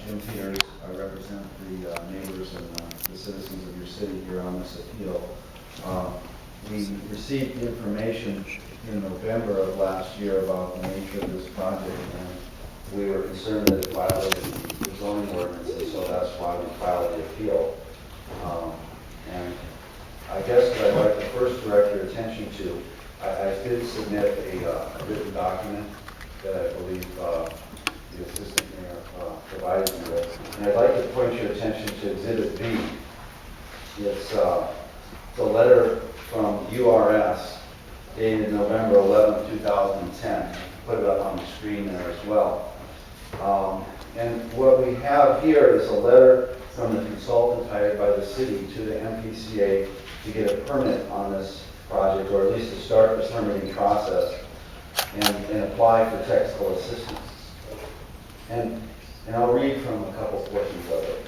Jim Peters. I represent the neighbors and the citizens of your city here on this appeal. We received information in November of last year about the nature of this project, and we were concerned that it violated the zoning ordinances, so that's why we filed the appeal. And I guess what I'd like to first direct your attention to, I did submit a written document that I believe the assistant mayor provided me with. And I'd like to point your attention to Exhibit B. It's a letter from URS dated November 11, 2010. Put it up on the screen there as well. And what we have here is a letter from the consultant hired by the city to the MPCA to get a permit on this project, or at least to start the permitting process and apply for technical assistance. And I'll read from a couple portions of it.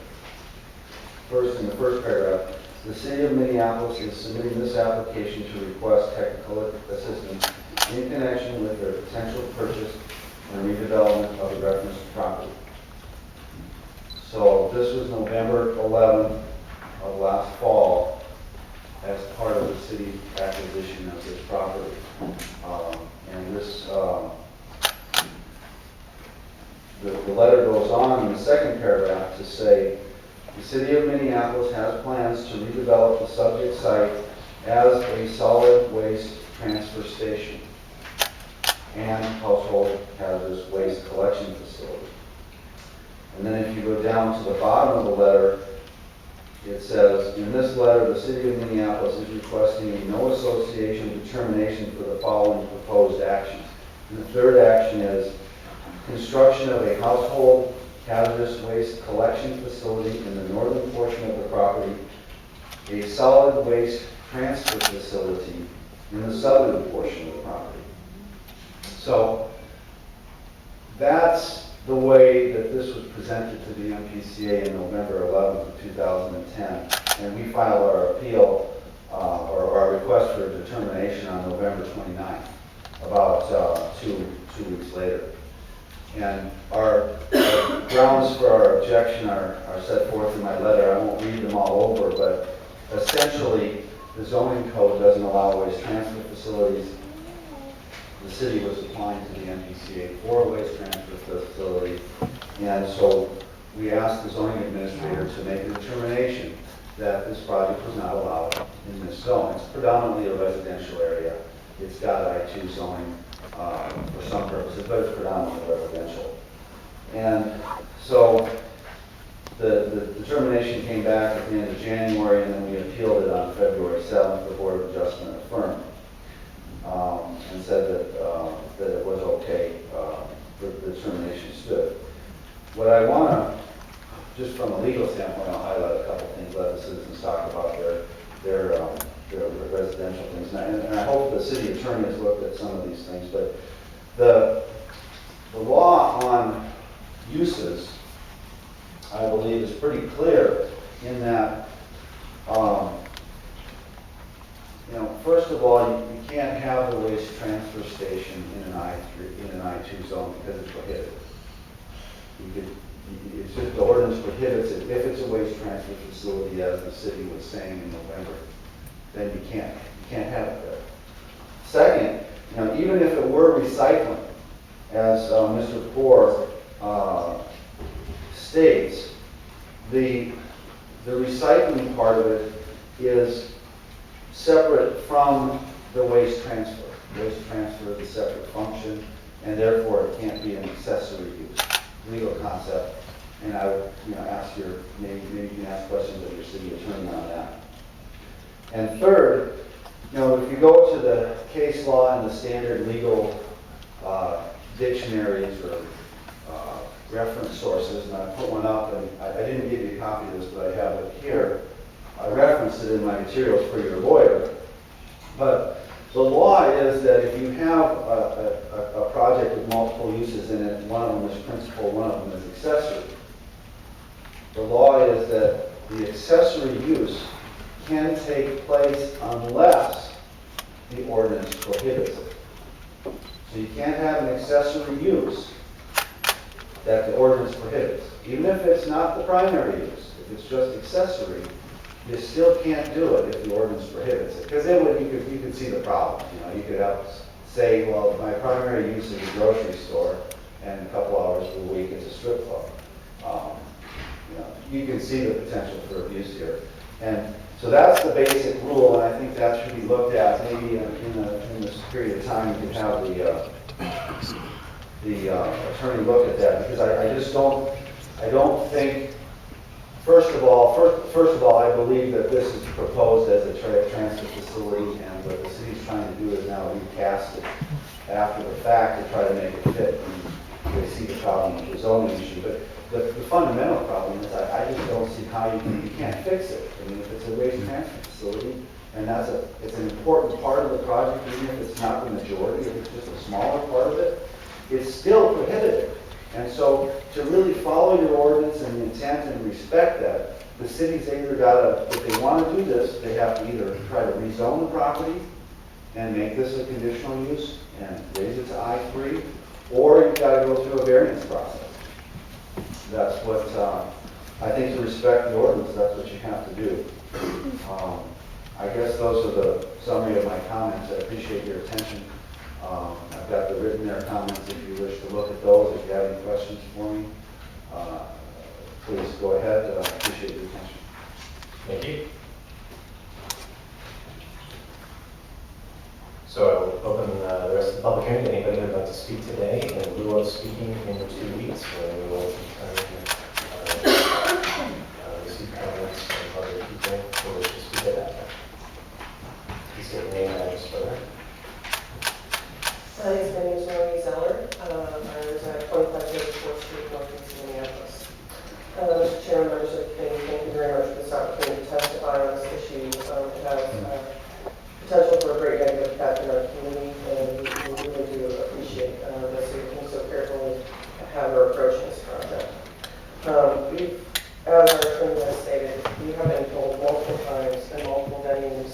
First, in the first paragraph, the city of Minneapolis is submitting this application to request technical assistance in connection with their potential purchase and redevelopment of the reference property. So this was November 11th of last fall as part of the city acquisition of this property. And this, the letter goes on in the second paragraph to say, the city of Minneapolis has plans to redevelop the subject site as a solid waste transfer station and household hazardous waste collection facility. And then if you go down to the bottom of the letter, it says, in this letter, the city of Minneapolis is requesting a no association determination for the following proposed actions. And the third action is construction of a household hazardous waste collection facility in the northern portion of the property, a solid waste transfer facility in the southern portion of the property. So that's the way that this was presented to the MPCA in November 11th of 2010. And we filed our appeal, or our request for a determination on November 29th, about two weeks later. And our grounds for our objection are set forth in my letter. I won't read them all over, but essentially the zoning code doesn't allow waste transfer facilities. The city was applying to the MPCA for a waste transfer facility, and so we asked the zoning administrator to make a determination that this project was not allowed in this zone. It's predominantly a residential area. It's got I-2 zoning for some purposes, but it's predominantly residential. And so the determination came back at the end of January, and then we appealed it on February 7th. The Board of Adjustment affirmed and said that it was okay, the determination stood. What I want to, just from a legal standpoint, I'll highlight a couple things, let the citizens talk about their residential things. And I hope the city attorney has looked at some of these things, but the law on uses, I believe, is pretty clear in that, first of all, you can't have the waste transfer station in an I-2 zone because it's prohibited. It's just the ordinance prohibits it. If it's a waste transfer facility, as the city was saying in November, then you can't have it there. Second, even if it were recycling, as Mr. Poor states, the recycling part of it is separate from the waste transfer. Waste transfer is a separate function, and therefore it can't be an accessory use. Legal concept, and I would ask maybe you can ask questions of your city attorney on that. And third, if you go to the case law and the standard legal dictionaries or reference sources, and I put one up, and I didn't give you a copy of this, but I have it here. I referenced it in my materials for your lawyer. But the law is that if you have a project with multiple uses in it, one of them is principal, one of them is accessory. The law is that the accessory use can take place unless the ordinance prohibits it. So you can't have an accessory use that the ordinance prohibits. Even if it's not the primary use, if it's just accessory, you still can't do it if the ordinance prohibits it. Because then you could see the problem. You know, you could say, well, my primary use is a grocery store, and a couple hours a week it's a strip club. You know, you can see the potential for abuse here. And so that's the basic rule, and I think that should be looked at. Maybe in this period of time, you can have the attorney look at that, because I don't think, first of all, I believe that this is proposed as a transfer facility, and what the city's trying to do is now recast it after the fact to try to make it fit, and they see the problem with the zoning issue. But the fundamental problem is I just don't see how you can't fix it. I mean, if it's a waste transfer facility, and it's an important part of the project, even if it's not the majority, if it's just a smaller part of it, it's still prohibited. And so to really follow your ordinance and the intent and respect that, the city's either got to, if they want to do this, they have to either try to rezone the property and make this a conditional use and raise it to I-3, or you've got to go through a variance process. That's what, I think, to respect the ordinance, that's what you have to do. I guess those are the summary of my comments. I appreciate your attention. I've got the written there comments if you wish to look at those. If you have any questions for me, please go ahead. I appreciate your attention. Thank you. So I will open the rest of the public hearing. Anybody who would like to speak today in lieu of speaking in 2 weeks, we will receive comments from other people who wish to speak at that time. Please state your name and address for that. My name is Marie Zeller. I reside at 2534th Street, Northeast Minneapolis. Mr. Chairman, members of the committee, thank you very much for this opportunity to testify on this issue. It has potential for a great negative impact in our community, and we really do appreciate the city being so carefully how we're approaching this project. As our attorney has stated, we have been told multiple times in multiple venues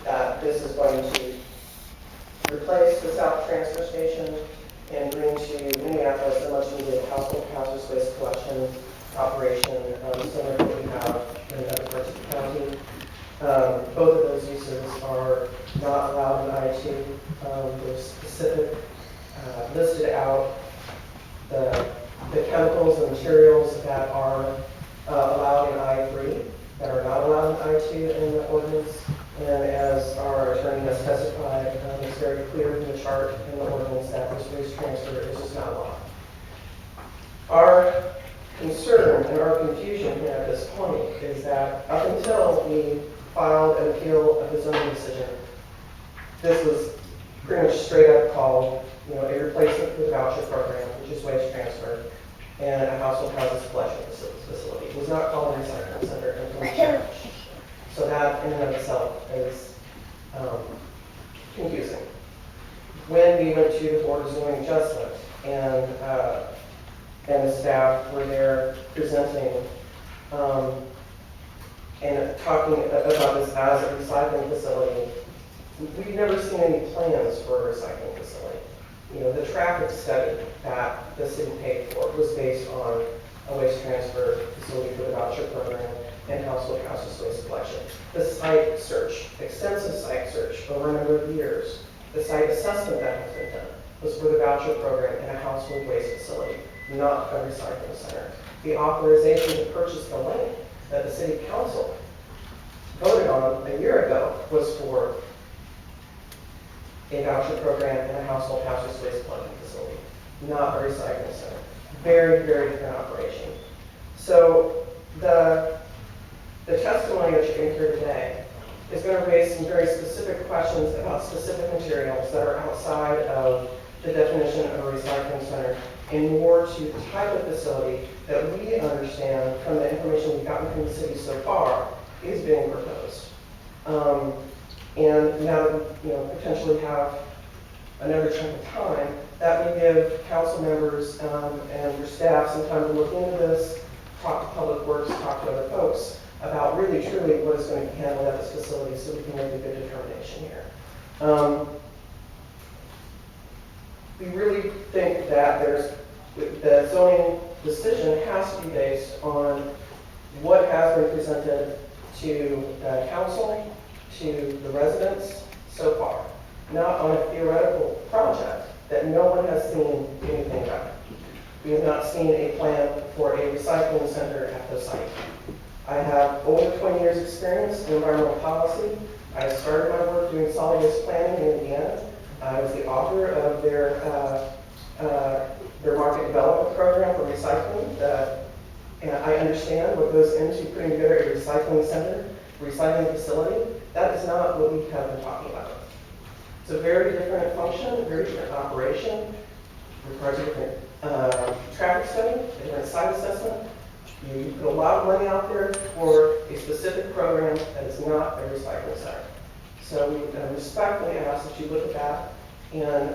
that this is going to replace the South Transfer Station and bring to Minneapolis a much needed household hazardous waste collection operation, similar to what we have in other parts of the county. Both of those uses are not allowed in I-2. There's specific listed out the chemicals and materials that are allowed in I-3 that are not allowed in I-2 in the ordinance. And as our attorney has testified, it's very clear from the chart in the ordinance that this waste transfer is just not allowed. Our concern and our confusion here at this point is that up until we filed an appeal of the zoning decision, this was pretty much straight up called, a replacement for the voucher program, which is waste transfer, and a household hazardous collection facility. It was not called a recycling center until March. So that in and of itself is confusing. When we went to the Board of Zoning Adjustment and the staff were there presenting and talking about this as a recycling facility, we've never seen any plans for a recycling facility. The traffic study that the city paid for was based on a waste transfer facility for the voucher program and household hazardous waste collection. The site search, extensive site search over a number of years, the site assessment that has been done was for the voucher program and a household waste facility, not a recycling center. The authorization to purchase the land that the city council voted on a year ago was for a voucher program and a household hazardous waste collection facility, not a recycling center. Very, very different operation. So the testimony that you're going to hear today is going to raise some very specific questions about specific materials that are outside of the definition of a recycling center and more to the type of facility that we understand from the information we've gotten from the city so far is being proposed. And now that we potentially have another chunk of time, that would give council members and your staff some time to look into this, talk to Public Works, talk to other folks about really truly what is going to be handled at this facility so we can make a good determination here. We really think that there's The zoning decision has to be based on what has been presented to council, to the residents so far, not on a theoretical project that no one has seen anything about. We have not seen a plan for a recycling center at the site. I have over 20 years' experience in environmental policy. I started my work doing solid waste planning in Indiana. I was the author of their market development program for recycling. And I understand what goes into putting together a recycling center, recycling facility. That is not what we have been talking about. It's a very different function, a very different operation, requires a different traffic study, a different site assessment. You put a lot of money out there for a specific program that is not a recycling center. So we respectfully ask that you look at that. And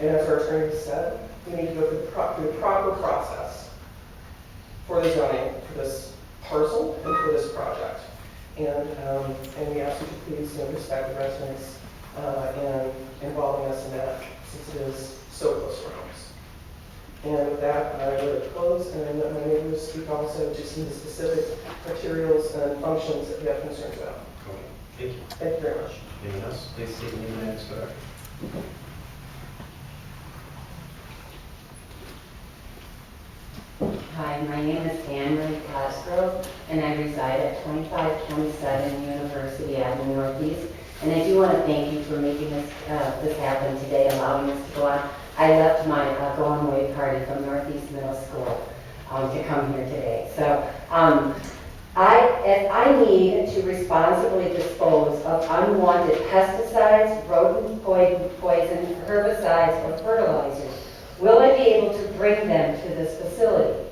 as our attorney said, we need to go through the proper process for the zoning for this parcel and for this project. And we ask you to please respect the residents and involving us in that since it is so close to our homes. And with that, I would close and let my neighbors speak also to some of the specific materials and functions that we have concerns about. Okay, thank you. Thank you very much. Anyone else? Please state your name and address for the record. Hi, my name is Anne Marie Castro, and I reside at 2527 University Avenue Northeast. And I do want to thank you for making this happen today, allowing us to go on. I left my going away party from Northeast Middle School to come here today. So I need to responsibly dispose of unwanted pesticides, rodent poison, herbicides, or fertilizers. Will I be able to bring them to this facility?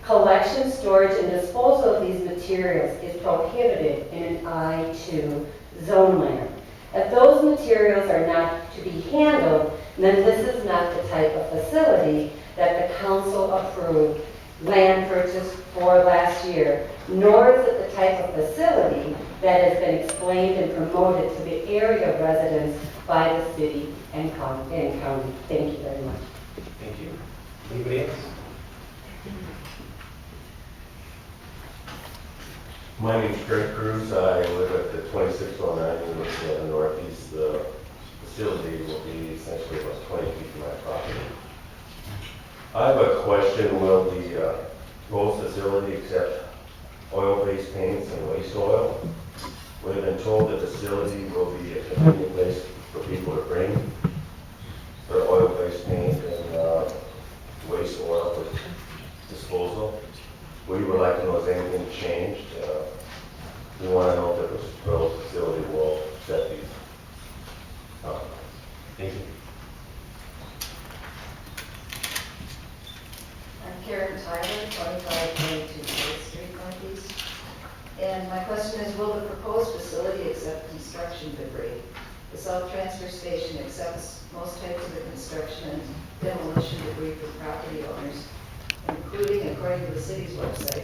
Collection, storage, and disposal of these materials is prohibited in an I-2 zone land. If those materials are not to be handled, then this is not the type of facility that the council approved land purchase for last year, nor is it the type of facility that has been explained and promoted to the area residents by the city and county. Thank you very much. Thank you. Anybody else? My name's Greg Cruz. I live at the 2609 University of the Northeast. The facility will be essentially about 20 feet from my property. I have a question. Will the whole facility accept oil-based paints and waste oil? We've been told the facility will be a convenient place for people to bring their oil-based paint and waste oil for disposal. We would like to know if anything changed. We want to know if the whole facility will accept these. Thank you. I'm Karen Tyler, 2522 State Street Northeast. And my question is, will the proposed facility accept construction debris? The South Transfer Station accepts most types of the construction and demolition debris for property owners, including, according to the city's website,